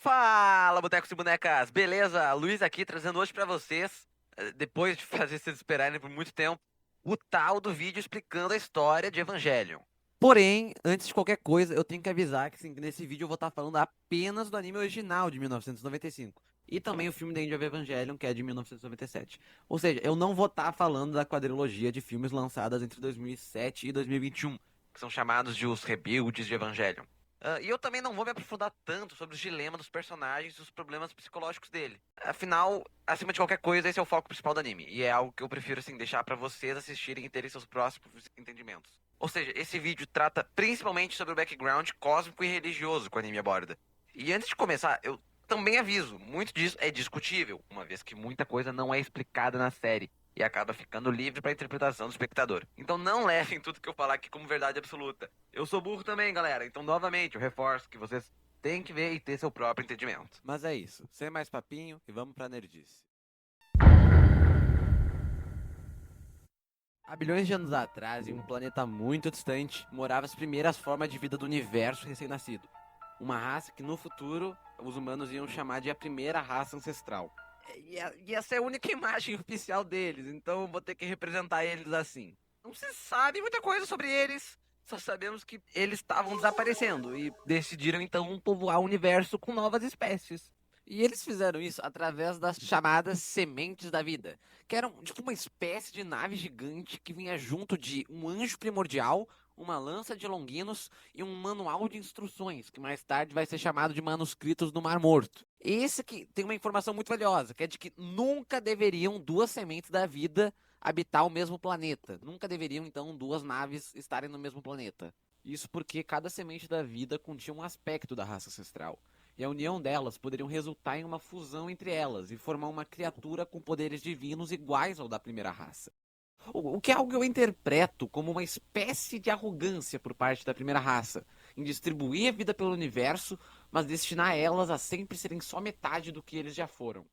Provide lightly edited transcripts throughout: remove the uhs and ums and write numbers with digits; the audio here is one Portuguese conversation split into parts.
Fala, botecos e bonecas! Beleza? Luiz aqui trazendo hoje pra vocês, depois de fazer vocês esperarem por muito tempo, o tal do vídeo explicando a história de Evangelion. Porém, antes de qualquer coisa, eu tenho que avisar que nesse vídeo eu vou estar falando apenas do anime original de 1995 e também o filme The End of Evangelion, que é de 1997. Ou seja, eu não vou estar falando da quadrilogia de filmes lançadas entre 2007 e 2021, que são chamados de os rebuilds de Evangelion. E eu também não vou me aprofundar tanto sobre os dilemas dos personagens e os problemas psicológicos dele. Afinal, acima de qualquer coisa, esse é o foco principal do anime. E é algo que eu prefiro, assim, deixar pra vocês assistirem e terem seus próximos entendimentos. Ou seja, esse vídeo trata principalmente sobre o background cósmico e religioso que o anime aborda. E antes de começar, eu também aviso, muito disso é discutível, uma vez que muita coisa não é explicada na série e acaba ficando livre para interpretação do espectador. Então não levem tudo que eu falar aqui como verdade absoluta. Eu sou burro também, galera. Então, novamente, eu reforço que vocês têm que ver e ter seu próprio entendimento. Mas é isso. Sem mais papinho e vamos pra nerdice. Há bilhões de anos atrás, em um planeta muito distante, moravam as primeiras formas de vida do universo recém-nascido. Uma raça que no futuro os humanos iam chamar de a primeira raça ancestral. E essa é a única imagem oficial deles, então eu vou ter que representar eles assim. Não se sabe muita coisa sobre eles, só sabemos que eles estavam desaparecendo e decidiram então povoar o universo com novas espécies. E eles fizeram isso através das chamadas sementes da vida, que eram tipo uma espécie de nave gigante que vinha junto de um anjo primordial, uma lança de longinos e um manual de instruções, que mais tarde vai ser chamado de manuscritos do Mar Morto. Esse aqui tem uma informação muito valiosa, que é de que nunca deveriam duas sementes da vida habitar o mesmo planeta. Nunca deveriam, então, duas naves estarem no mesmo planeta. Isso porque cada semente da vida continha um aspecto da raça ancestral. E a união delas poderiam resultar em uma fusão entre elas e formar uma criatura com poderes divinos iguais ao da primeira raça. O que é algo que eu interpreto como uma espécie de arrogância por parte da primeira raça, em distribuir a vida pelo universo, mas destinar elas a sempre serem só metade do que eles já foram.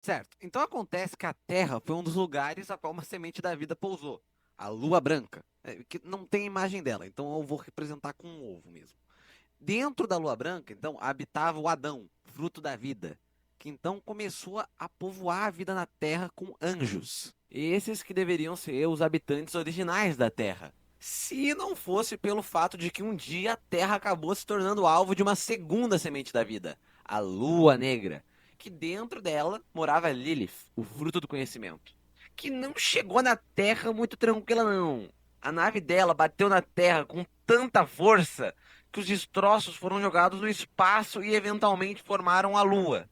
Certo, então acontece que a Terra foi um dos lugares a qual uma semente da vida pousou, a Lua Branca, que não tem imagem dela, então eu vou representar com um ovo mesmo. Dentro da Lua Branca, então, habitava o Adão, fruto da vida, que então começou a povoar a vida na Terra com anjos. Esses que deveriam ser os habitantes originais da Terra. Se não fosse pelo fato de que um dia a Terra acabou se tornando alvo de uma segunda semente da vida, a Lua Negra, que dentro dela morava Lilith, o fruto do conhecimento, que não chegou na Terra muito tranquila não. A nave dela bateu na Terra com tanta força que os destroços foram jogados no espaço e eventualmente formaram a Lua.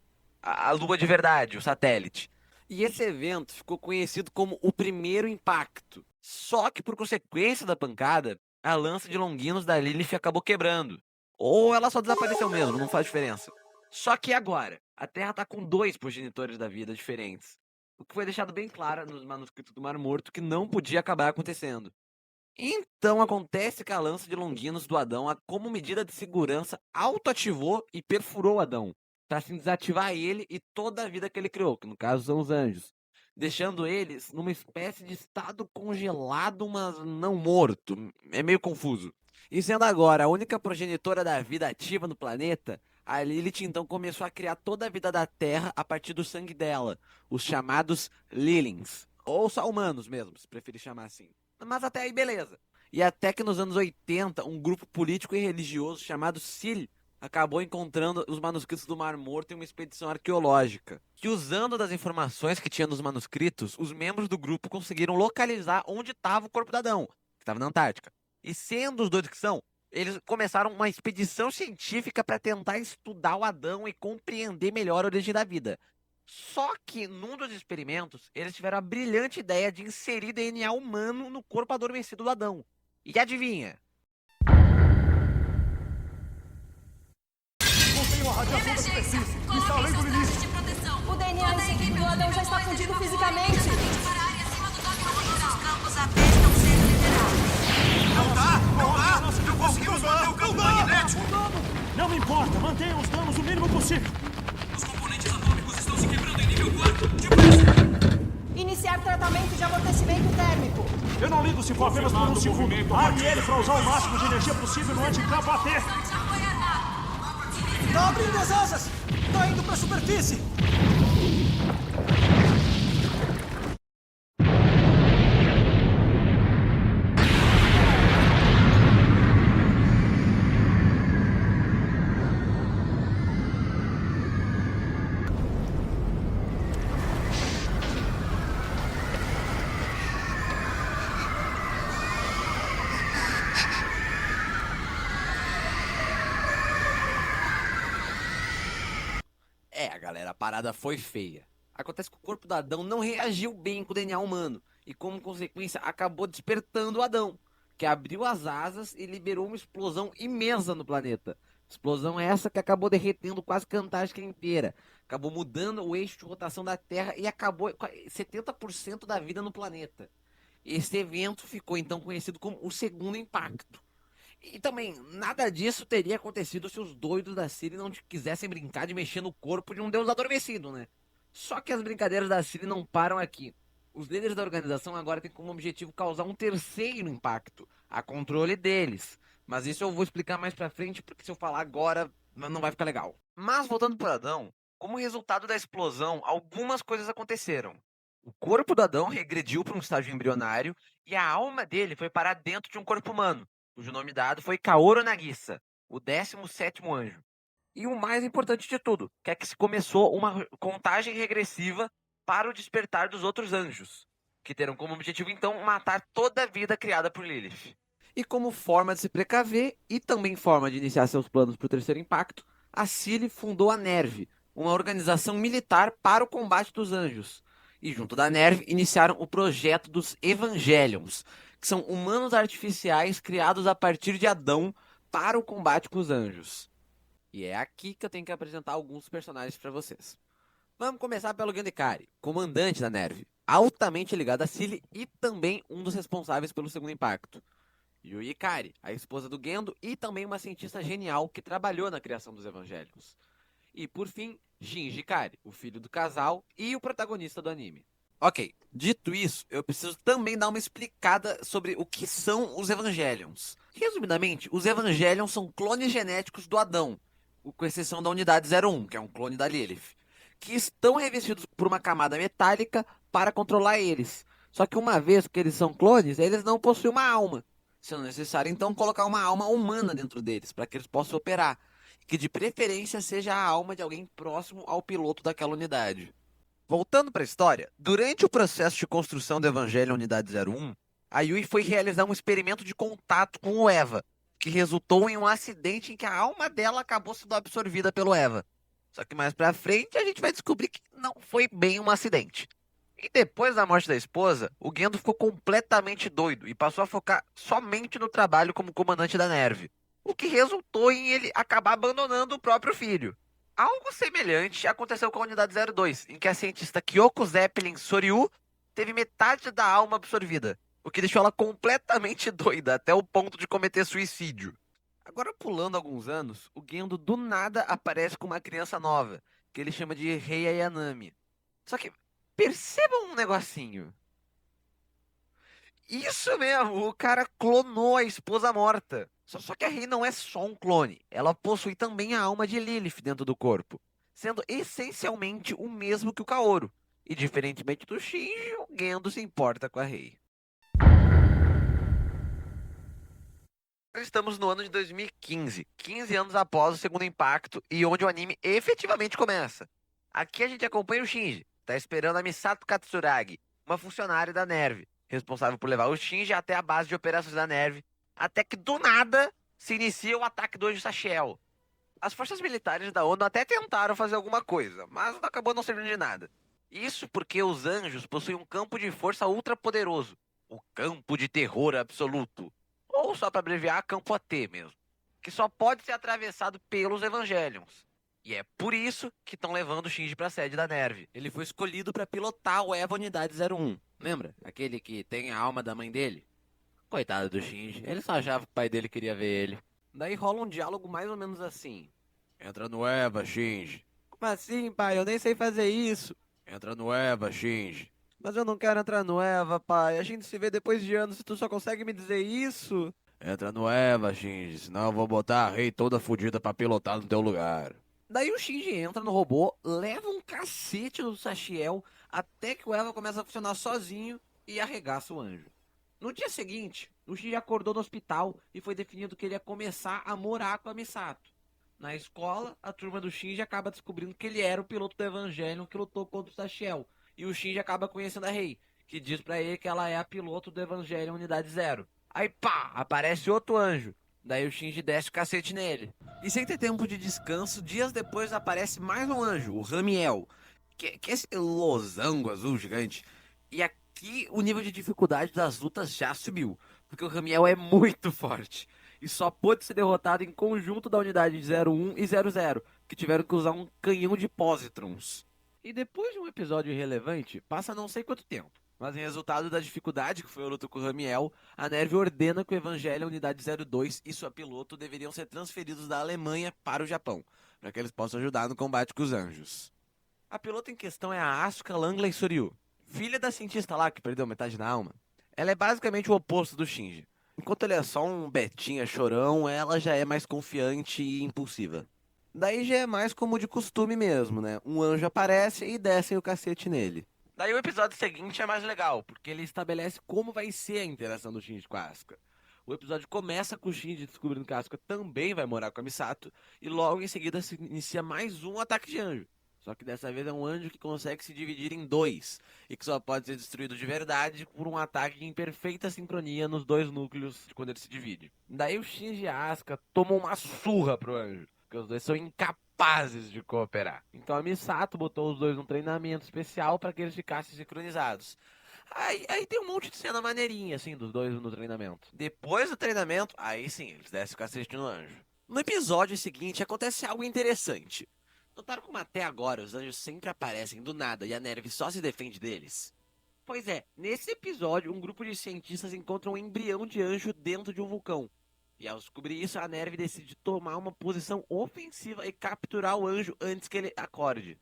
A Lua de verdade, o satélite. E esse evento ficou conhecido como o primeiro impacto. Só que por consequência da pancada, a lança de longinos da Lilith acabou quebrando. Ou ela só desapareceu mesmo, não faz diferença. Só que agora, a Terra tá com dois progenitores da vida diferentes. O que foi deixado bem claro nos manuscritos do Mar Morto que não podia acabar acontecendo. Então acontece que a lança de longinos do Adão, como medida de segurança, autoativou e perfurou Adão, para assim desativar ele e toda a vida que ele criou, que no caso são os anjos, deixando eles numa espécie de estado congelado, mas não morto. É meio confuso. E sendo agora a única progenitora da vida ativa no planeta, a Lilith então começou a criar toda a vida da Terra a partir do sangue dela, os chamados Lilins, ou só humanos mesmo, se preferir chamar assim. Mas até aí beleza. E até que nos anos 80, um grupo político e religioso chamado SIL acabou encontrando os manuscritos do Mar Morto em uma expedição arqueológica. Que usando das informações que tinha nos manuscritos, os membros do grupo conseguiram localizar onde estava o corpo de Adão, que estava na Antártica. E sendo os doidos que são, eles começaram uma expedição científica para tentar estudar o Adão e compreender melhor a origem da vida. Só que, num dos experimentos, eles tiveram a brilhante ideia de inserir DNA humano no corpo adormecido do Adão. E adivinha? Contém uma radiação da superfície. Está além do limite. O DNA inserido do Adão já está fundido fisicamente. Os campos atestam ser liberados. Não dá! Não conseguimos manter o campo magnético! Não me importa, mantenha os danos o mínimo possível. Os componentes atômicos estão se quebrando em nível 4. Depressa! Iniciar tratamento de amortecimento térmico. Eu não ligo se for apenas por um segundo. Arme ele para usar o máximo de energia possível no anticampo AT. Tá abrindo as asas! Tá indo pra superfície! Galera, a parada foi feia. Acontece que o corpo do Adão não reagiu bem com o DNA humano e, como consequência, acabou despertando o Adão, que abriu as asas e liberou uma explosão imensa no planeta. Explosão essa que acabou derretendo quase que a Antártica inteira, acabou mudando o eixo de rotação da Terra e acabou com 70% da vida no planeta. Esse evento ficou então conhecido como o segundo impacto. E também, nada disso teria acontecido se os doidos da Ciri não quisessem brincar de mexer no corpo de um deus adormecido, né? Só que as brincadeiras da Ciri não param aqui. Os líderes da organização agora têm como objetivo causar um terceiro impacto, a controle deles. Mas isso eu vou explicar mais pra frente, porque se eu falar agora, não vai ficar legal. Mas voltando pro Adão, como resultado da explosão, algumas coisas aconteceram. O corpo do Adão regrediu para um estágio embrionário e a alma dele foi parar dentro de um corpo humano, cujo nome dado foi Kaoru Nagisa, o 17º anjo. E o mais importante de tudo, que é que se começou uma contagem regressiva para o despertar dos outros anjos, que terão como objetivo então matar toda a vida criada por Lilith. E como forma de se precaver e também forma de iniciar seus planos para o terceiro impacto, a Ciri fundou a NERV, uma organização militar para o combate dos anjos. E junto da NERV iniciaram o projeto dos Evangelions, que são humanos artificiais criados a partir de Adão para o combate com os anjos. E é aqui que eu tenho que apresentar alguns personagens para vocês. Vamos começar pelo Gendikari, comandante da NERV, altamente ligado a Ciri e também um dos responsáveis pelo segundo impacto. Yui Ikari, a esposa do Gendo e também uma cientista genial que trabalhou na criação dos Evangelions. E por fim, Shinji Ikari, o filho do casal e o protagonista do anime. Ok, dito isso, eu preciso também dar uma explicada sobre o que são os Evangelions. Resumidamente, os Evangelions são clones genéticos do Adão, com exceção da unidade 01, que é um clone da Lilith, que estão revestidos por uma camada metálica para controlar eles. Só que uma vez que eles são clones, eles não possuem uma alma. Sendo necessário, então, colocar uma alma humana dentro deles, para que eles possam operar. Que de preferência seja a alma de alguém próximo ao piloto daquela unidade. Voltando para a história, durante o processo de construção do Evangelho Unidade 01, a Yui foi realizar um experimento de contato com o Eva, que resultou em um acidente em que a alma dela acabou sendo absorvida pelo Eva. Só que mais pra frente a gente vai descobrir que não foi bem um acidente. E depois da morte da esposa, o Gendo ficou completamente doido e passou a focar somente no trabalho como comandante da NERV, o que resultou em ele acabar abandonando o próprio filho. Algo semelhante aconteceu com a Unidade 02, em que a cientista Kyoko Zeppelin Soryu teve metade da alma absorvida, o que deixou ela completamente doida até o ponto de cometer suicídio. Agora, pulando alguns anos, o Gendo do nada aparece com uma criança nova, que ele chama de Rei Ayanami. Só que, percebam um negocinho. Isso mesmo, o cara clonou a esposa morta. Só que a Rei não é só um clone, ela possui também a alma de Lilith dentro do corpo, sendo essencialmente o mesmo que o Kaoru. E diferentemente do Shinji, o Gendo se importa com a Rei. Estamos no ano de 2015, 15 anos após o segundo impacto e onde o anime efetivamente começa. Aqui a gente acompanha o Shinji, tá esperando a Misato Katsuragi, uma funcionária da NERV, responsável por levar o Shinji até a base de operações da NERV, até que do nada se inicia o ataque do Anjo Sachiel. As forças militares da ONU até tentaram fazer alguma coisa, mas acabou não servindo de nada. Isso porque os anjos possuem um campo de força ultra poderoso, o campo de terror absoluto. Ou só para abreviar, campo AT mesmo, que só pode ser atravessado pelos Evangelions. E é por isso que estão levando o Shinji para a sede da NERV. Ele foi escolhido para pilotar o EVA Unidade 01. Lembra? Aquele que tem a alma da mãe dele? Coitado do Shinji, ele só achava que o pai dele queria ver ele. Daí rola um diálogo mais ou menos assim. Entra no EVA, Shinji. Como assim, pai? Eu nem sei fazer isso. Entra no EVA, Shinji. Mas eu não quero entrar no Eva, pai. A gente se vê depois de anos e tu só consegue me dizer isso. Entra no Eva, Shinji, senão eu vou botar a Rei toda fodida pra pilotar no teu lugar. Daí o Shinji entra no robô, leva um cacete no Sachiel, até que o Eva começa a funcionar sozinho e arregaça o anjo. No dia seguinte, o Shinji acordou no hospital e foi definido que ele ia começar a morar com a Misato. Na escola, a turma do Shinji acaba descobrindo que ele era o piloto do Evangelion que lutou contra o Sachiel. E o Shinji acaba conhecendo a Rei, que diz pra ele que ela é a piloto do Evangelion Unidade Zero. Aí pá, aparece outro anjo. Daí o Shinji desce o cacete nele. E sem ter tempo de descanso, dias depois aparece mais um anjo, o Ramiel. Que é esse losango azul gigante. E aqui o nível de dificuldade das lutas já subiu. Porque o Ramiel é muito forte. E só pôde ser derrotado em conjunto da unidade 01 e 00, que tiveram que usar um canhão de positrons. E depois de um episódio irrelevante, passa não sei quanto tempo. Mas em resultado da dificuldade que foi a luta com o Ramiel, a Nerve ordena que o Evangelho Unidade 02 e sua piloto deveriam ser transferidos da Alemanha para o Japão, para que eles possam ajudar no combate com os anjos. A piloto em questão é a Asuka Langley Soryu, filha da cientista lá que perdeu metade da alma. Ela é basicamente o oposto do Shinji. Enquanto ele é só um betinha chorão, ela já é mais confiante e impulsiva. Daí já é mais como de costume mesmo, né? Um anjo aparece e descem o cacete nele. Daí o episódio seguinte é mais legal, porque ele estabelece como vai ser a interação do Shinji com a Asuka. O episódio começa com o Shinji descobrindo que a Asuka também vai morar com a Misato, e logo em seguida se inicia mais um ataque de anjo. Só que dessa vez é um anjo que consegue se dividir em dois, e que só pode ser destruído de verdade por um ataque em perfeita sincronia nos dois núcleos quando ele se divide. Daí o Shinji e a Asuka tomam uma surra pro anjo, porque os dois são incapazes de cooperar. Então a Misato botou os dois num treinamento especial para que eles ficassem sincronizados. Aí tem um monte de cena maneirinha, assim, dos dois no treinamento. Depois do treinamento, aí sim, eles descem o cacete no anjo. No episódio seguinte, acontece algo interessante. Notaram como até agora os anjos sempre aparecem do nada e a Nerve só se defende deles? Pois é, nesse episódio, um grupo de cientistas encontra um embrião de anjo dentro de um vulcão. E ao descobrir isso, a Nerve decide tomar uma posição ofensiva e capturar o anjo antes que ele acorde.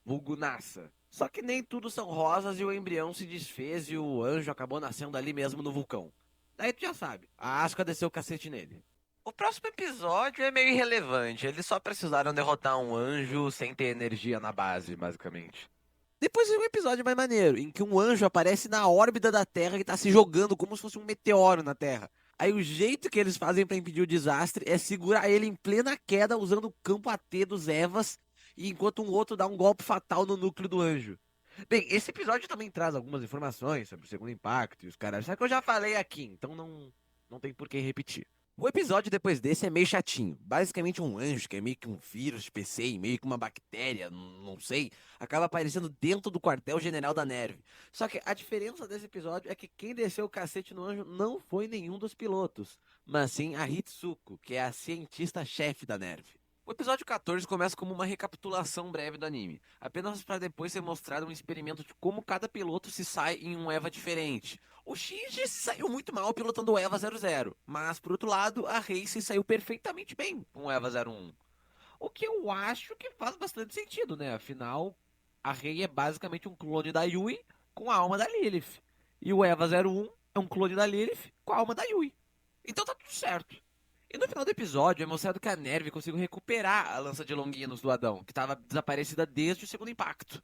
Vulgo nasça. Só que nem tudo são rosas e o embrião se desfez e o anjo acabou nascendo ali mesmo no vulcão. Daí tu já sabe, a Asuka desceu o cacete nele. O próximo episódio é meio irrelevante, eles só precisaram derrotar um anjo sem ter energia na base, basicamente. Depois vem um episódio mais maneiro, em que um anjo aparece na órbita da Terra e tá se jogando como se fosse um meteoro na Terra. Aí o jeito que eles fazem pra impedir o desastre é segurar ele em plena queda usando o campo AT dos Evas, e enquanto um outro dá um golpe fatal no núcleo do anjo. Bem, esse episódio também traz algumas informações sobre o segundo impacto e os caras, só que eu já falei aqui, então não tem por que repetir. O episódio depois desse é meio chatinho. Basicamente um anjo, que é meio que um vírus de PC e meio que uma bactéria, não sei, acaba aparecendo dentro do quartel-general da Nerve. Só que a diferença desse episódio é que quem desceu o cacete no anjo não foi nenhum dos pilotos, mas sim a Hitsuko, que é a cientista-chefe da Nerve. O episódio 14 começa como uma recapitulação breve do anime, apenas para depois ser mostrado um experimento de como cada piloto se sai em um EVA diferente. O Shinji saiu muito mal pilotando o EVA 00, mas por outro lado, a Rei se saiu perfeitamente bem com o EVA 01. O que eu acho que faz bastante sentido, né? Afinal, a Rei é basicamente um clone da Yui com a alma da Lilith. E o EVA 01 é um clone da Lilith com a alma da Yui. Então tá tudo certo. E no final do episódio é mostrado que a Nerve conseguiu recuperar a lança de longuinhos do Adão, que estava desaparecida desde o segundo impacto.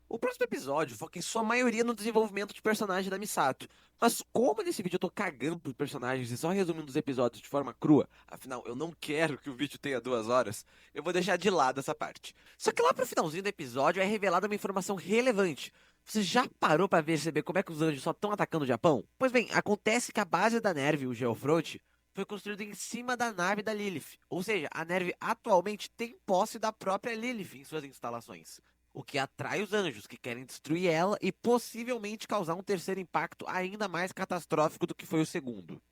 O próximo episódio foca em sua maioria no desenvolvimento de personagem da Misato. Mas como nesse vídeo eu tô cagando pros personagens e só resumindo os episódios de forma crua, afinal eu não quero que o vídeo tenha 2 horas, eu vou deixar de lado essa parte. Só que lá pro finalzinho do episódio é revelada uma informação relevante. Você já parou pra perceber como é que os anjos só estão atacando o Japão? Pois bem, acontece que a base da Nerve, o Geofront, foi construído em cima da nave da Lilith. Ou seja, a Nerve atualmente tem posse da própria Lilith em suas instalações. O que atrai os anjos, que querem destruir ela e possivelmente causar um terceiro impacto ainda mais catastrófico do que foi o segundo.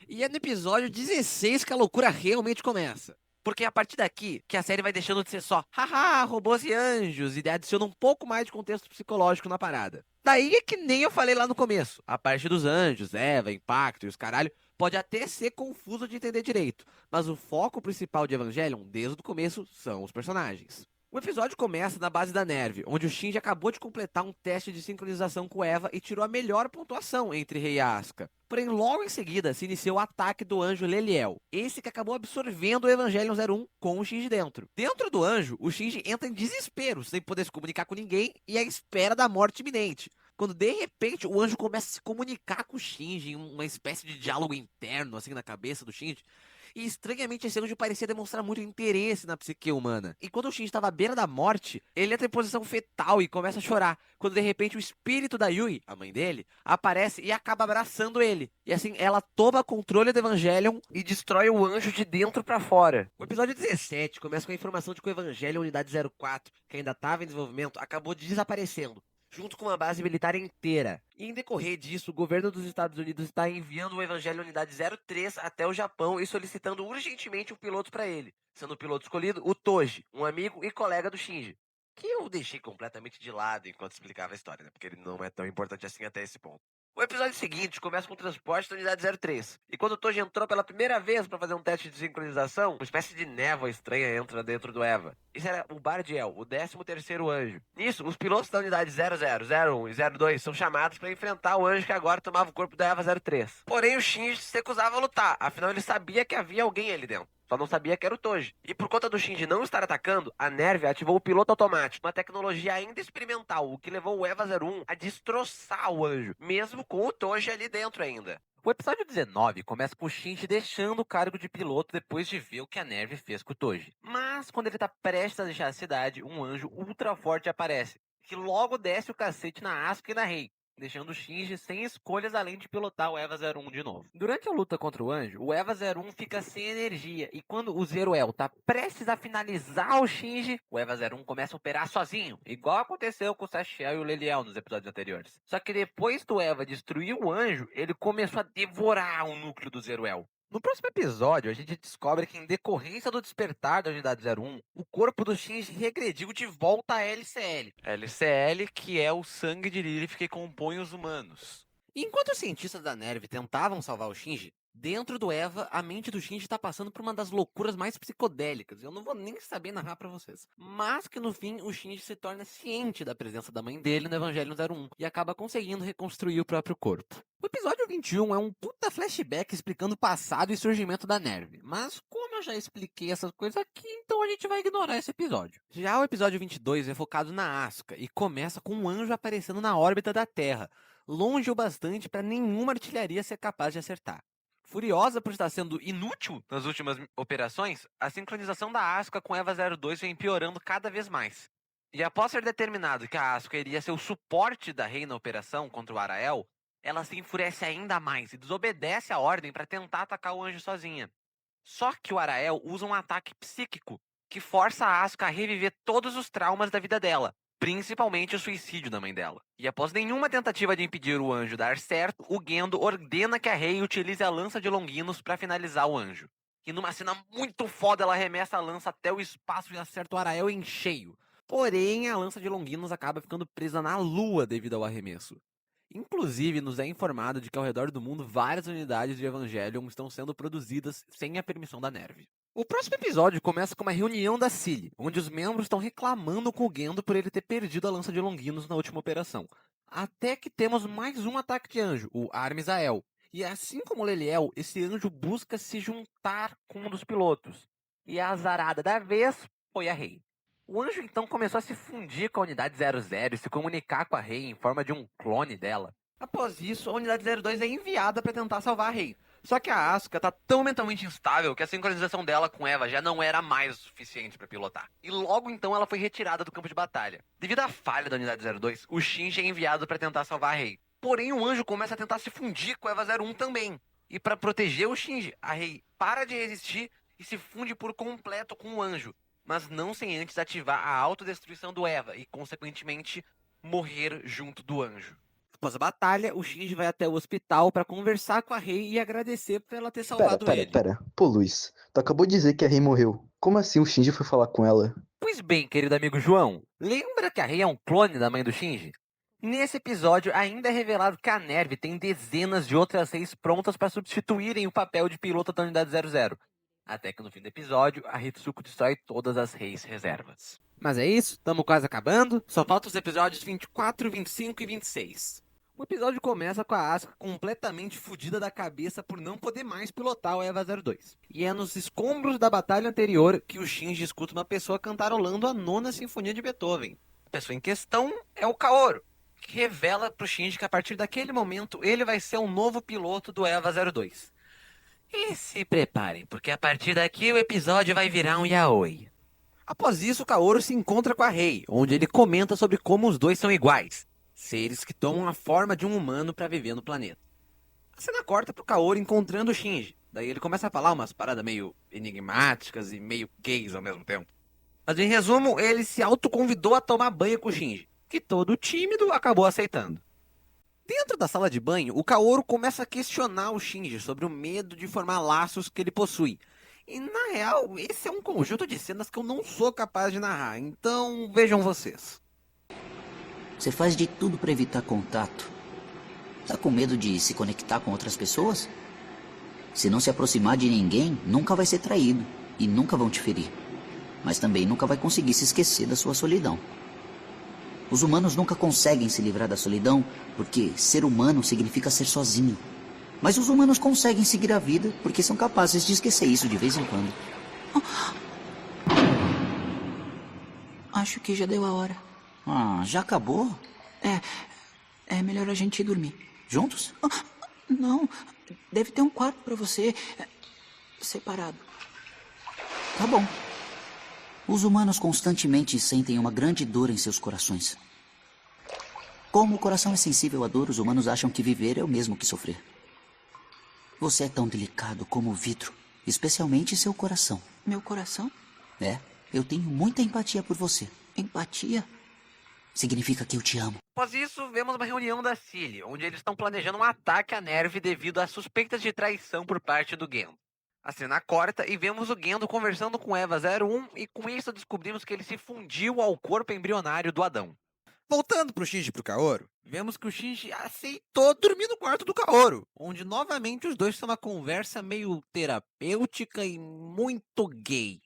E é no episódio 16 que a loucura realmente começa. Porque é a partir daqui que a série vai deixando de ser só haha, robôs e anjos, e adiciona um pouco mais de contexto psicológico na parada. Daí é que nem eu falei lá no começo. A parte dos anjos, Eva, impacto e os caralho, pode até ser confuso de entender direito, mas o foco principal de Evangelion, desde o começo, são os personagens. O episódio começa na base da Nerve, onde o Shinji acabou de completar um teste de sincronização com Eva e tirou a melhor pontuação entre Rei e Asuka. Porém, logo em seguida, se iniciou o ataque do anjo Leliel, esse que acabou absorvendo o Evangelion 01 com o Shinji dentro. Dentro do anjo, o Shinji entra em desespero, sem poder se comunicar com ninguém e à espera da morte iminente. Quando de repente o anjo começa a se comunicar com o Shinji, em uma espécie de diálogo interno, assim, na cabeça do Shinji. E estranhamente esse anjo parecia demonstrar muito interesse na psique humana. E quando o Shinji estava à beira da morte, ele entra em posição fetal e começa a chorar. Quando de repente o espírito da Yui, a mãe dele, aparece e acaba abraçando ele. E assim, ela toma controle do Evangelion e destrói o anjo de dentro pra fora. O episódio 17 começa com a informação de que o Evangelion Unidade 04, que ainda estava em desenvolvimento, acabou desaparecendo, junto com uma base militar inteira. E em decorrer disso, o governo dos Estados Unidos está enviando o Evangelho Unidade 03 até o Japão e solicitando urgentemente um piloto para ele, sendo o piloto escolhido o Toji, um amigo e colega do Shinji, que eu deixei completamente de lado enquanto explicava a história, né? Porque ele não é tão importante assim até esse ponto. O episódio seguinte começa com o transporte da Unidade 03. E quando o Toji entrou pela primeira vez para fazer um teste de sincronização, uma espécie de névoa estranha entra dentro do Eva. Isso era o Bardiel, o 13º anjo. Nisso, os pilotos da Unidade 00, 01 e 02 são chamados para enfrentar o anjo que agora tomava o corpo da Eva 03. Porém, o Shinji se recusava a lutar, afinal ele sabia que havia alguém ali dentro. Só não sabia que era o Toji. E por conta do Shinji não estar atacando, a Nerve ativou o piloto automático, uma tecnologia ainda experimental, o que levou o Eva 01 a destroçar o anjo, mesmo com o Toji ali dentro ainda. O episódio 19 começa com o Shinji deixando o cargo de piloto depois de ver o que a Nerve fez com o Toji. Mas quando ele tá prestes a deixar a cidade, um anjo ultra forte aparece, que logo desce o cacete na Asuka e na Rei, deixando o Shinji sem escolhas além de pilotar o Eva 01 de novo. Durante a luta contra o anjo, o Eva 01 fica sem energia, e quando o Zeruel tá prestes a finalizar o Shinji, o Eva 01 começa a operar sozinho, igual aconteceu com o Sachiel e o Leliel nos episódios anteriores. Só que depois do Eva destruir o anjo, ele começou a devorar o núcleo do Zeruel. No próximo episódio, a gente descobre que em decorrência do despertar da Unidade 01, o corpo do Shinji regrediu de volta à LCL. LCL, que é o sangue de Lilith que compõe os humanos. E enquanto os cientistas da Nerve tentavam salvar o Shinji, dentro do Eva, a mente do Shinji está passando por uma das loucuras mais psicodélicas. Eu não vou nem saber narrar pra vocês. Mas que no fim, o Shinji se torna ciente da presença da mãe dele no Evangelho 01 e acaba conseguindo reconstruir o próprio corpo. O episódio 21 é um puta flashback explicando o passado e surgimento da Nerve. Mas como eu já expliquei essas coisas aqui, então a gente vai ignorar esse episódio. Já o episódio 22 é focado na Asuka e começa com um anjo aparecendo na órbita da Terra, longe o bastante para nenhuma artilharia ser capaz de acertar. Furiosa por estar sendo inútil nas últimas operações, a sincronização da Asuka com Eva 02 vem piorando cada vez mais. E após ser determinado que a Asuka iria ser o suporte da Rei na operação contra o Arael, ela se enfurece ainda mais e desobedece a ordem para tentar atacar o anjo sozinha. Só que o Arael usa um ataque psíquico que força a Asuka a reviver todos os traumas da vida dela, principalmente o suicídio da mãe dela. E após nenhuma tentativa de impedir o anjo dar certo, o Gendo ordena que a Rei utilize a lança de Longinos para finalizar o anjo. E numa cena muito foda, ela arremessa a lança até o espaço e acerta o Arael em cheio. Porém, a lança de Longinos acaba ficando presa na lua devido ao arremesso. Inclusive, nos é informado de que ao redor do mundo várias unidades de Evangelion estão sendo produzidas sem a permissão da Nerve. O próximo episódio começa com uma reunião da Cilly, onde os membros estão reclamando com o Gendo por ele ter perdido a lança de Longinos na última operação. Até que temos mais um ataque de anjo, o Armisael. E assim como o Leliel, esse anjo busca se juntar com um dos pilotos. E a azarada da vez foi a Rei. O anjo então começou a se fundir com a Unidade 00 e se comunicar com a Rei em forma de um clone dela. Após isso, a Unidade 02 é enviada para tentar salvar a Rei. Só que a Asuka tá tão mentalmente instável que a sincronização dela com Eva já não era mais o suficiente para pilotar. E logo então ela foi retirada do campo de batalha. Devido à falha da Unidade 02, o Shinji é enviado para tentar salvar a Rei. Porém, o anjo começa a tentar se fundir com a Eva 01 também. E para proteger o Shinji, a Rei para de resistir e se funde por completo com o anjo, mas não sem antes ativar a autodestruição do Eva e, consequentemente, morrer junto do anjo. Após a batalha, o Shinji vai até o hospital para conversar com a Rei e agradecer por ela ter salvado ele. Pera. Pô, Luiz, tu acabou de dizer que a Rei morreu. Como assim o Shinji foi falar com ela? Pois bem, querido amigo João, lembra que a Rei é um clone da mãe do Shinji? Nesse episódio, ainda é revelado que a Nerve tem dezenas de outras Reis prontas para substituírem o papel de piloto da Unidade 00. Até que no fim do episódio, a Hitsuko destrói todas as Reis reservas. Mas é isso, tamo quase acabando. Só faltam os episódios 24, 25 e 26. O episódio começa com a Asuka completamente fodida da cabeça por não poder mais pilotar o EVA 02. E é nos escombros da batalha anterior que o Shinji escuta uma pessoa cantarolando a 9ª Sinfonia de Beethoven. A pessoa em questão é o Kaoru, que revela pro Shinji que a partir daquele momento ele vai ser um novo piloto do EVA 02. E se preparem, porque a partir daqui o episódio vai virar um yaoi. Após isso, Kaoru se encontra com a Rei, onde ele comenta sobre como os dois são iguais, seres que tomam a forma de um humano para viver no planeta. A cena corta pro Kaoru encontrando o Shinji, daí ele começa a falar umas paradas meio enigmáticas e meio gays ao mesmo tempo. Mas em resumo, ele se autoconvidou a tomar banho com o Shinji, que todo tímido acabou aceitando. Dentro da sala de banho, o Kaoru começa a questionar o Shinji sobre o medo de formar laços que ele possui. E na real, esse é um conjunto de cenas que eu não sou capaz de narrar, então vejam vocês. Você faz de tudo para evitar contato. Tá com medo de se conectar com outras pessoas? Se não se aproximar de ninguém, nunca vai ser traído e nunca vão te ferir. Mas também nunca vai conseguir se esquecer da sua solidão. Os humanos nunca conseguem se livrar da solidão porque ser humano significa ser sozinho. Mas os humanos conseguem seguir a vida porque são capazes de esquecer isso de vez em quando. Acho que já deu a hora. Ah, já acabou? É melhor a gente ir dormir. Juntos? Não, deve ter um quarto pra você separado. Tá bom. Os humanos constantemente sentem uma grande dor em seus corações. Como o coração é sensível à dor, os humanos acham que viver é o mesmo que sofrer. Você é tão delicado como o vidro, especialmente seu coração. Meu coração? Eu tenho muita empatia por você. Empatia? Significa que eu te amo. Após isso, vemos uma reunião da Cilly, onde eles estão planejando um ataque à Nerve devido a suspeitas de traição por parte do Gendo. A cena corta e vemos o Gendo conversando com Eva 01 e com isso descobrimos que ele se fundiu ao corpo embrionário do Adão. Voltando pro Shinji e pro Kaoru, vemos que o Shinji aceitou dormir no quarto do Kaoru, onde novamente os dois têm uma conversa meio terapêutica e muito gay.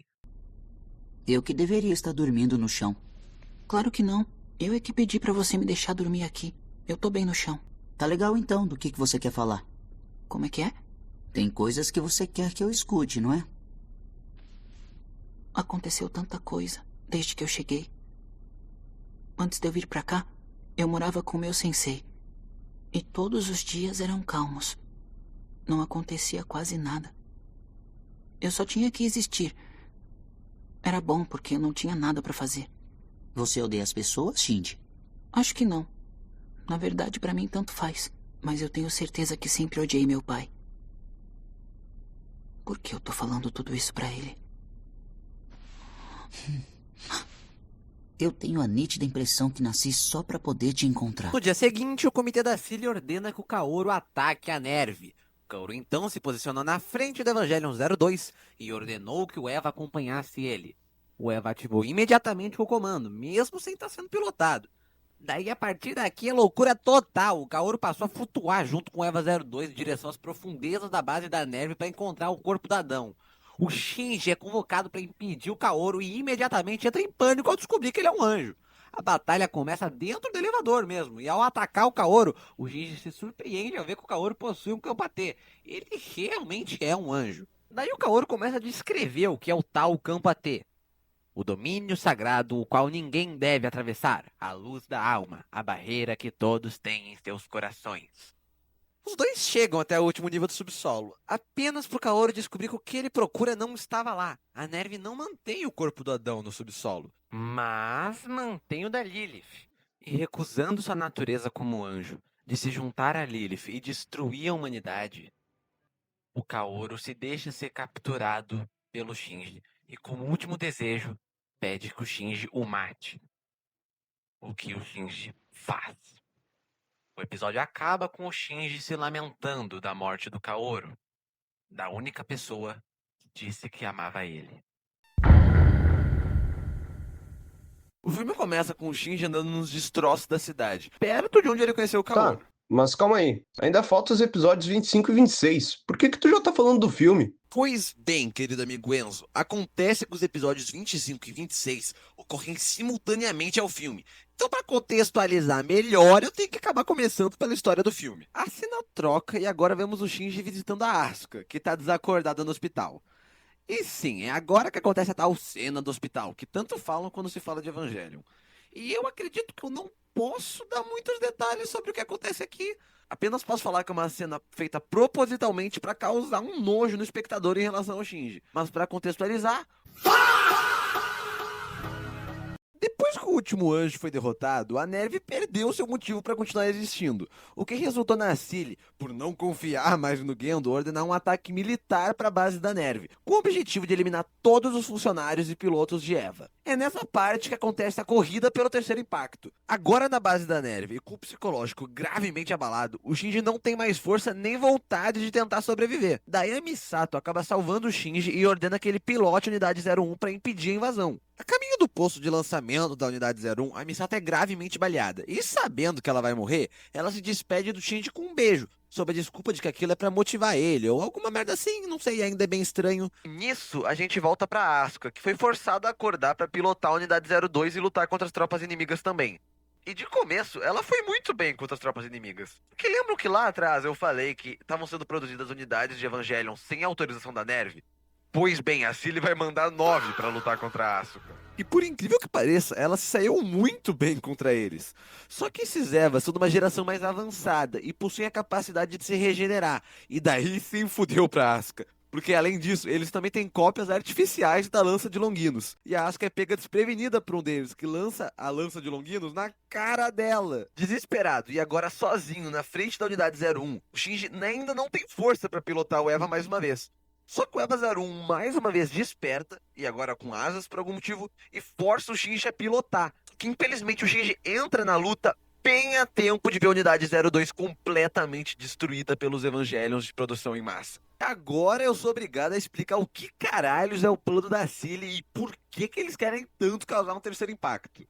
Eu que deveria estar dormindo no chão. Claro que não. Eu é que pedi pra você me deixar dormir aqui. Eu tô bem no chão. Tá legal então, do que você quer falar? Como é que é? Tem coisas que você quer que eu escute, não é? Aconteceu tanta coisa desde que eu cheguei. Antes de eu vir pra cá, eu morava com o meu sensei. E todos os dias eram calmos. Não acontecia quase nada. Eu só tinha que existir. Era bom porque eu não tinha nada pra fazer. Você odeia as pessoas, Shinji? Acho que não. Na verdade, pra mim tanto faz. Mas eu tenho certeza que sempre odiei meu pai. Por que eu tô falando tudo isso pra ele? Eu tenho a nítida impressão que nasci só pra poder te encontrar. No dia seguinte, o comitê da Cilly ordena que o Kaoru ataque a Nerve. O Kaoru então se posicionou na frente do Evangelion 02 e ordenou que o Eva acompanhasse ele. O Eva ativou imediatamente o comando, mesmo sem estar sendo pilotado. Daí, a partir daqui, é loucura total. O Kaoru passou a flutuar junto com o Eva 02 em direção às profundezas da base da Nerve para encontrar o corpo do Adão. O Shinji é convocado para impedir o Kaoru e imediatamente entra em pânico ao descobrir que ele é um anjo. A batalha começa dentro do elevador mesmo, e ao atacar o Kaoru, o Shinji se surpreende ao ver que o Kaoru possui um campo-AT. Ele realmente é um anjo. Daí o Kaoru começa a descrever o que é o tal campo-AT. O domínio sagrado, o qual ninguém deve atravessar, a luz da alma, a barreira que todos têm em seus corações. Os dois chegam até o último nível do subsolo, apenas pro Kaoru descobrir que o que ele procura não estava lá. A Nerve não mantém o corpo do Adão no subsolo, mas mantém o da Lilith. E recusando sua natureza como anjo, de se juntar a Lilith e destruir a humanidade, o Kaoru se deixa ser capturado pelo Shinji. E como último desejo, pede que o Shinji o mate. O que o Shinji faz. O episódio acaba com o Shinji se lamentando da morte do Kaoru, da única pessoa que disse que amava ele. O filme começa com o Shinji andando nos destroços da cidade, perto de onde ele conheceu o Kaoru. Tá, Mas calma aí, ainda faltam os episódios 25 e 26. Por que tu já tá falando do filme? Pois bem, querido amigo Enzo, acontece que os episódios 25 e 26 ocorrem simultaneamente ao filme. Então, para contextualizar melhor, eu tenho que acabar começando pela história do filme. A cena troca e agora vemos o Shinji visitando a Asuka, que tá desacordada no hospital. E sim, é agora que acontece a tal cena do hospital, que tanto falam quando se fala de Evangelion. E eu acredito que eu não posso dar muitos detalhes sobre o que acontece aqui. Apenas posso falar que é uma cena feita propositalmente para causar um nojo no espectador em relação ao Shinji. Mas para contextualizar, depois que o último anjo foi derrotado, a Nerve perdeu seu motivo para continuar existindo, o que resultou na Cilly, por não confiar mais no Gendo, ordenar um ataque militar para a base da Nerve, com o objetivo de eliminar todos os funcionários e pilotos de Eva. É nessa parte que acontece a corrida pelo terceiro impacto. Agora na base da Nerve e com o psicológico gravemente abalado, o Shinji não tem mais força nem vontade de tentar sobreviver. Daí a Misato acaba salvando o Shinji e ordena que ele pilote a Unidade 01 para impedir a invasão. A caminho do posto de lançamento da Unidade 01, a Misato é gravemente baleada, e sabendo que ela vai morrer, ela se despede do Shinji com um beijo, sob a desculpa de que aquilo é pra motivar ele, ou alguma merda assim, não sei, ainda é bem estranho. Nisso, a gente volta pra Asuka, que foi forçada a acordar pra pilotar a Unidade 02 e lutar contra as tropas inimigas também. E de começo, ela foi muito bem contra as tropas inimigas. Porque lembram que lá atrás eu falei que estavam sendo produzidas unidades de Evangelion sem autorização da Nerve? Pois bem, a Cilly vai mandar 9 pra lutar contra a Asuka. E por incrível que pareça, ela se saiu muito bem contra eles. Só que esses Evas são de uma geração mais avançada e possuem a capacidade de se regenerar. E daí sim fudeu pra Asuka. Porque além disso, eles também têm cópias artificiais da lança de Longinos. E a Asuka é pega desprevenida por um deles, que lança a lança de Longinos na cara dela. Desesperado e agora sozinho na frente da Unidade 01, o Shinji ainda não tem força pra pilotar o Eva mais uma vez. Só que o Eva 01 mais uma vez desperta, e agora com asas por algum motivo, e força o Shinji a pilotar. Que infelizmente o Shinji entra na luta bem a tempo de ver a Unidade 02 completamente destruída pelos Evangelions de produção em massa. Agora eu sou obrigado a explicar o que caralhos é o plano da Cilly e por que eles querem tanto causar um terceiro impacto.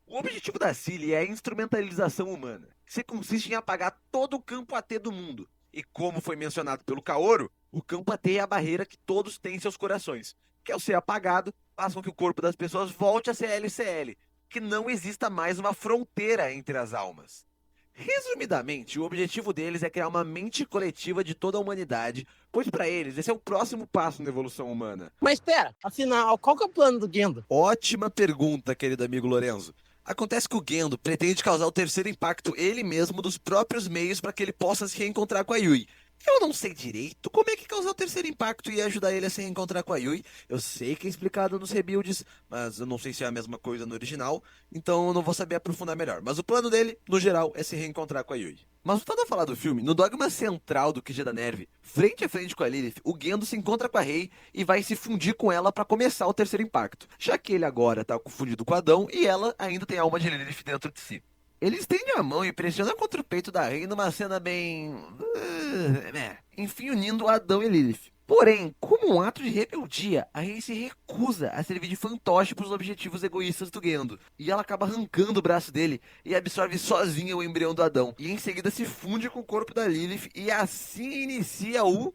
O objetivo da Cilly é a instrumentalização humana, que consiste em apagar todo o campo AT do mundo. E como foi mencionado pelo Kaoru, o campo AT é a barreira que todos têm em seus corações, que ao ser apagado, faz com que o corpo das pessoas volte a ser LCL, que não exista mais uma fronteira entre as almas. Resumidamente, o objetivo deles é criar uma mente coletiva de toda a humanidade, pois para eles esse é o próximo passo na evolução humana. Mas espera, afinal, qual que é o plano do Gendo? Ótima pergunta, querido amigo Lorenzo. Acontece que o Gendo pretende causar o terceiro impacto ele mesmo dos próprios meios para que ele possa se reencontrar com a Yui. Eu não sei direito como é que causar o terceiro impacto e ajudar ele a se reencontrar com a Yui. Eu sei que é explicado nos rebuilds, mas eu não sei se é a mesma coisa no original, então eu não vou saber aprofundar melhor. Mas o plano dele, no geral, é se reencontrar com a Yui. Mas voltando a falar do filme, no dogma central do QG da Nerve, frente a frente com a Lilith, o Gendo se encontra com a Rei e vai se fundir com ela para começar o terceiro impacto, já que ele agora tá confundido com Adão e ela ainda tem a alma de Lilith dentro de si. Ele estende a mão e pressiona contra o peito da Rei numa cena bem... enfim, unindo Adão e Lilith. Porém, como um ato de rebeldia, a Rei se recusa a servir de fantoche para os objetivos egoístas do Gendo. E ela acaba arrancando o braço dele e absorve sozinha o embrião do Adão. E em seguida se funde com o corpo da Lilith e assim inicia o...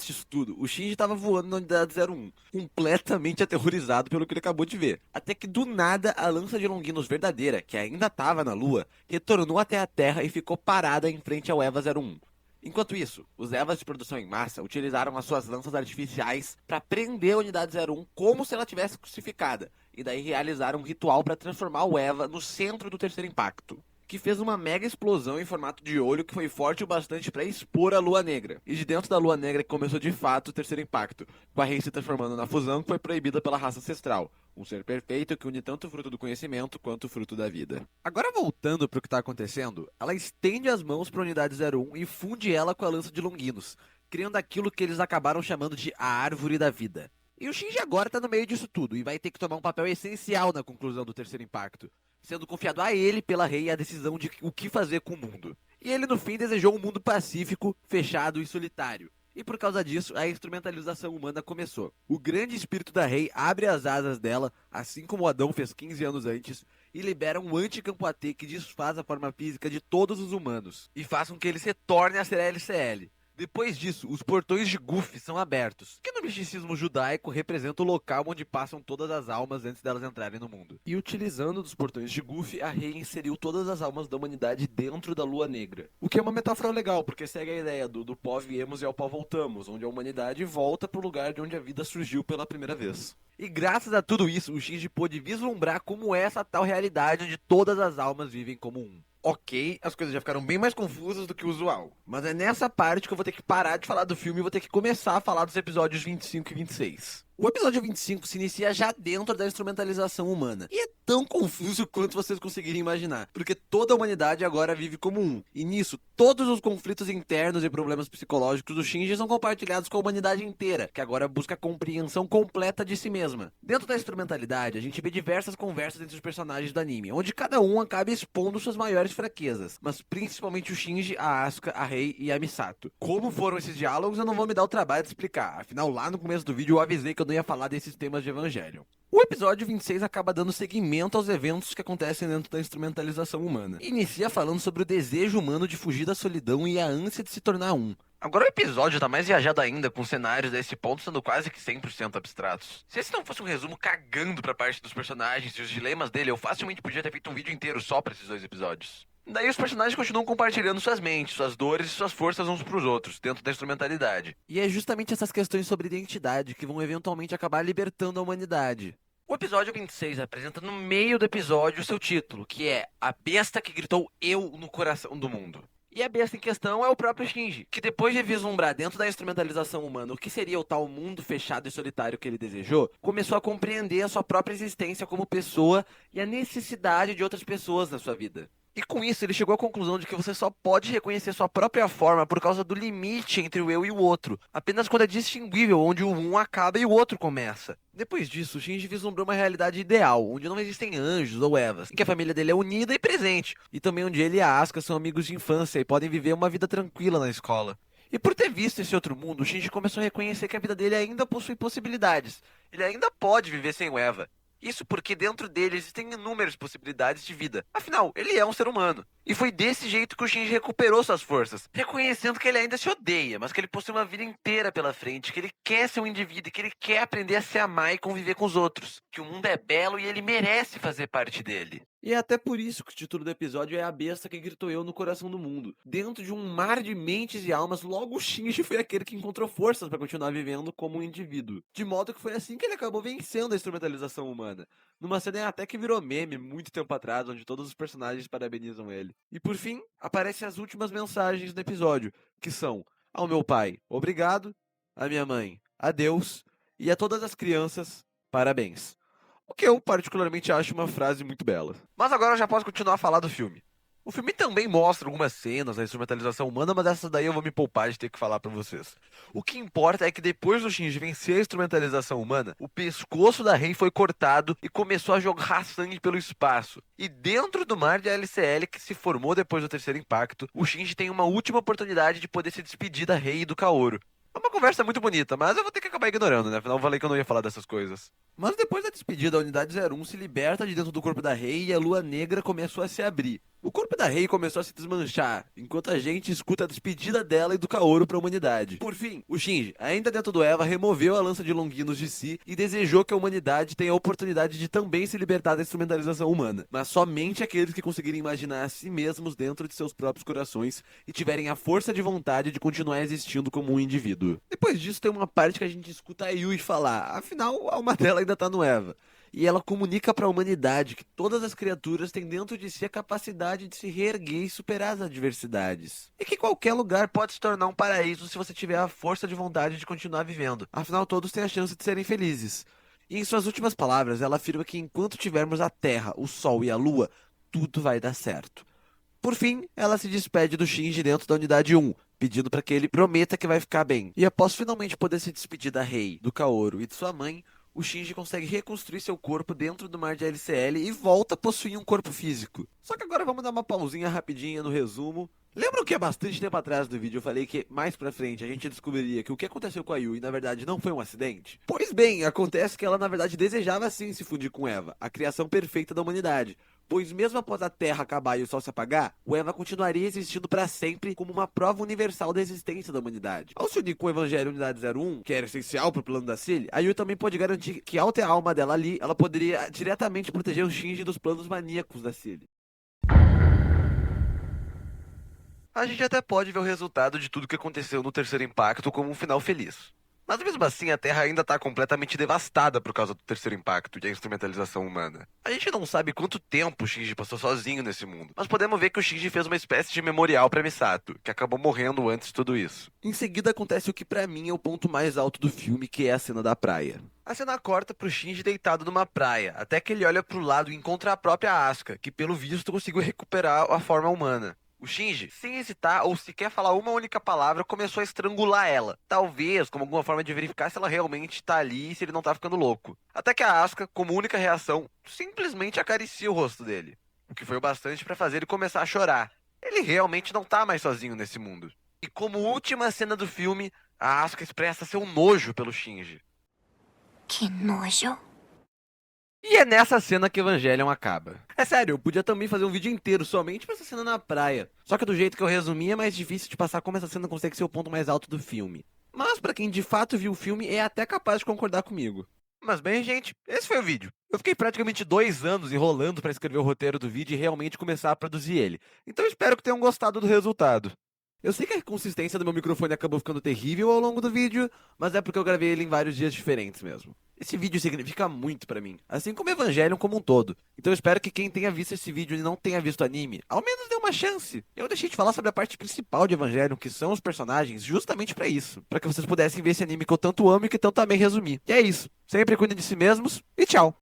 antes disso tudo, o Shinji estava voando na unidade 01, completamente aterrorizado pelo que ele acabou de ver. Até que do nada, a lança de Longinus verdadeira, que ainda estava na Lua, retornou até a Terra e ficou parada em frente ao EVA 01. Enquanto isso, os EVAs de produção em massa utilizaram as suas lanças artificiais para prender a unidade 01 como se ela tivesse crucificada, e daí realizaram um ritual para transformar o EVA no centro do terceiro impacto, que fez uma mega explosão em formato de olho que foi forte o bastante para expor a Lua Negra. E de dentro da Lua Negra que começou de fato o terceiro impacto, com a Rei se transformando na fusão que foi proibida pela raça ancestral, um ser perfeito que une tanto o fruto do conhecimento quanto o fruto da vida. Agora voltando para o que está acontecendo, ela estende as mãos para a unidade 01 e funde ela com a lança de Longinus, criando aquilo que eles acabaram chamando de a Árvore da Vida. E o Shinji agora tá no meio disso tudo e vai ter que tomar um papel essencial na conclusão do terceiro impacto, sendo confiado a ele pela Rei a decisão de o que fazer com o mundo. E ele no fim desejou um mundo pacífico, fechado e solitário. E por causa disso, a instrumentalização humana começou. O grande espírito da Rei abre as asas dela, assim como Adão fez 15 anos antes, e libera um anticampo AT que desfaz a forma física de todos os humanos, e faz com que eles retornem a ser LCL. Depois disso, os portões de Guf são abertos, que no misticismo judaico representa o local onde passam todas as almas antes delas entrarem no mundo. E utilizando dos portões de Guf, a Rei inseriu todas as almas da humanidade dentro da Lua Negra. O que é uma metáfora legal, porque segue a ideia do pó viemos e ao pó voltamos, onde a humanidade volta para o lugar de onde a vida surgiu pela primeira vez. E graças a tudo isso, o Shinji pôde vislumbrar como é essa tal realidade onde todas as almas vivem como um. Ok, as coisas já ficaram bem mais confusas do que o usual. Mas é nessa parte que eu vou ter que parar de falar do filme e vou ter que começar a falar dos episódios 25 e 26. O episódio 25 se inicia já dentro da instrumentalização humana. E é tão confuso quanto vocês conseguirem imaginar. Porque toda a humanidade agora vive como um. E nisso, todos os conflitos internos e problemas psicológicos do Shinji são compartilhados com a humanidade inteira, que agora busca a compreensão completa de si mesma. Dentro da instrumentalidade, a gente vê diversas conversas entre os personagens do anime, onde cada um acaba expondo suas maiores fraquezas. Mas principalmente o Shinji, a Asuka, a Rei e a Misato. Como foram esses diálogos, eu não vou me dar o trabalho de explicar. Afinal, lá no começo do vídeo eu avisei que eu não ia falar desses temas de Evangelion. O episódio 26 acaba dando seguimento aos eventos que acontecem dentro da instrumentalização humana. Inicia falando sobre o desejo humano de fugir da solidão e a ânsia de se tornar um. Agora o episódio tá mais viajado ainda, com cenários desse ponto sendo quase que 100% abstratos. Se esse não fosse um resumo cagando pra parte dos personagens e os dilemas dele, eu facilmente podia ter feito um vídeo inteiro só pra esses dois episódios. Daí os personagens continuam compartilhando suas mentes, suas dores e suas forças uns pros outros, dentro da instrumentalidade. E é justamente essas questões sobre identidade que vão eventualmente acabar libertando a humanidade. O episódio 26 apresenta no meio do episódio o seu título, que é A Besta que Gritou Eu no Coração do Mundo. E a besta em questão é o próprio Shinji, que depois de vislumbrar dentro da instrumentalização humana o que seria o tal mundo fechado e solitário que ele desejou, começou a compreender a sua própria existência como pessoa e a necessidade de outras pessoas na sua vida. E com isso ele chegou à conclusão de que você só pode reconhecer sua própria forma por causa do limite entre o eu e o outro, apenas quando é distinguível, onde o um acaba e o outro começa. Depois disso, o Shinji vislumbrou uma realidade ideal, onde não existem anjos ou Evas, em que a família dele é unida e presente, e também onde ele e a Asuka são amigos de infância e podem viver uma vida tranquila na escola. E por ter visto esse outro mundo, o Shinji começou a reconhecer que a vida dele ainda possui possibilidades. Ele ainda pode viver sem o Eva. Isso porque dentro dele existem inúmeras possibilidades de vida. Afinal, ele é um ser humano. E foi desse jeito que o Shinji recuperou suas forças, reconhecendo que ele ainda se odeia, mas que ele possui uma vida inteira pela frente, que ele quer ser um indivíduo e que ele quer aprender a se amar e conviver com os outros. Que o mundo é belo e ele merece fazer parte dele. E é até por isso que o título do episódio é A Besta que Gritou Eu no Coração do Mundo. Dentro de um mar de mentes e almas, logo o Shinji foi aquele que encontrou forças para continuar vivendo como um indivíduo. De modo que foi assim que ele acabou vencendo a instrumentalização humana. Numa cena até que virou meme muito tempo atrás, onde todos os personagens parabenizam ele. E por fim, aparecem as últimas mensagens do episódio, que são: ao meu pai, obrigado; à minha mãe, adeus; e a todas as crianças, parabéns. O que eu particularmente acho uma frase muito bela. Mas agora eu já posso continuar a falar do filme. O filme também mostra algumas cenas da instrumentalização humana, mas essas daí eu vou me poupar de ter que falar pra vocês. O que importa é que depois do Shinji vencer a instrumentalização humana, o pescoço da Rei foi cortado e começou a jorrar sangue pelo espaço. E dentro do mar de LCL que se formou depois do terceiro impacto, o Shinji tem uma última oportunidade de poder se despedir da Rei e do Kaoru. É uma conversa muito bonita, mas eu vou ter que acabar ignorando, né? Afinal eu falei que eu não ia falar dessas coisas. Mas depois da despedida, a unidade 01 se liberta de dentro do corpo da Rei e a Lua Negra começou a se abrir. O corpo da Rei começou a se desmanchar, enquanto a gente escuta a despedida dela e do Kaoru para a humanidade. Por fim, o Shinji, ainda dentro do Eva, removeu a lança de Longinus de si e desejou que a humanidade tenha a oportunidade de também se libertar da instrumentalização humana, mas somente aqueles que conseguirem imaginar a si mesmos dentro de seus próprios corações e tiverem a força de vontade de continuar existindo como um indivíduo. Depois disso tem uma parte que a gente escuta a Yui falar, afinal a alma dela ainda tá no Eva. E ela comunica para a humanidade que todas as criaturas têm dentro de si a capacidade de se reerguer e superar as adversidades. E que qualquer lugar pode se tornar um paraíso se você tiver a força de vontade de continuar vivendo. Afinal, todos têm a chance de serem felizes. E em suas últimas palavras, ela afirma que enquanto tivermos a Terra, o Sol e a Lua, tudo vai dar certo. Por fim, ela se despede do Shinji dentro da Unidade 1, pedindo para que ele prometa que vai ficar bem. E após finalmente poder se despedir da Rei, do Kaoru e de sua mãe, o Shinji consegue reconstruir seu corpo dentro do mar de LCL e volta a possuir um corpo físico. Só que agora vamos dar uma pausinha rapidinha no resumo. Lembram que há bastante tempo atrás do vídeo eu falei que mais pra frente a gente descobriria que o que aconteceu com a Yui na verdade não foi um acidente? Pois bem, acontece que ela na verdade desejava sim se fundir com Eva, a criação perfeita da humanidade. Pois mesmo após a Terra acabar e o Sol se apagar, o Eva continuaria existindo para sempre como uma prova universal da existência da humanidade. Ao se unir com o Evangelho Unidade 01, que era essencial pro plano da Cilie, a Yui também pode garantir que ao ter a alma dela ali, ela poderia diretamente proteger o Shinji dos planos maníacos da Cilie. A gente até pode ver o resultado de tudo que aconteceu no Terceiro Impacto como um final feliz. Mas mesmo assim, a Terra ainda está completamente devastada por causa do Terceiro Impacto e a instrumentalização humana. A gente não sabe quanto tempo o Shinji passou sozinho nesse mundo, mas podemos ver que o Shinji fez uma espécie de memorial para Misato, que acabou morrendo antes de tudo isso. Em seguida acontece o que pra mim é o ponto mais alto do filme, que é a cena da praia. A cena corta pro Shinji deitado numa praia, até que ele olha pro lado e encontra a própria Asuka, que pelo visto conseguiu recuperar a forma humana. O Shinji, sem hesitar ou sequer falar uma única palavra, começou a estrangular ela. Talvez como alguma forma de verificar se ela realmente tá ali e se ele não tá ficando louco. Até que a Asuka, como única reação, simplesmente acaricia o rosto dele. O que foi o bastante pra fazer ele começar a chorar. Ele realmente não tá mais sozinho nesse mundo. E como última cena do filme, a Asuka expressa seu nojo pelo Shinji. Que nojo. E é nessa cena que Evangelion acaba. É sério, eu podia também fazer um vídeo inteiro somente pra essa cena na praia. Só que do jeito que eu resumi é mais difícil de passar como essa cena consegue ser o ponto mais alto do filme. Mas pra quem de fato viu o filme é até capaz de concordar comigo. Mas bem, gente, esse foi o vídeo. Eu fiquei praticamente 2 anos enrolando pra escrever o roteiro do vídeo e realmente começar a produzir ele. Então eu espero que tenham gostado do resultado. Eu sei que a consistência do meu microfone acabou ficando terrível ao longo do vídeo, mas é porque eu gravei ele em vários dias diferentes mesmo. Esse vídeo significa muito pra mim, assim como Evangelion como um todo. Então eu espero que quem tenha visto esse vídeo e não tenha visto anime, ao menos dê uma chance. Eu deixei de falar sobre a parte principal de Evangelion, que são os personagens, justamente pra isso. Pra que vocês pudessem ver esse anime que eu tanto amo e que tanto amei resumir. E é isso. Sempre cuidem de si mesmos e tchau!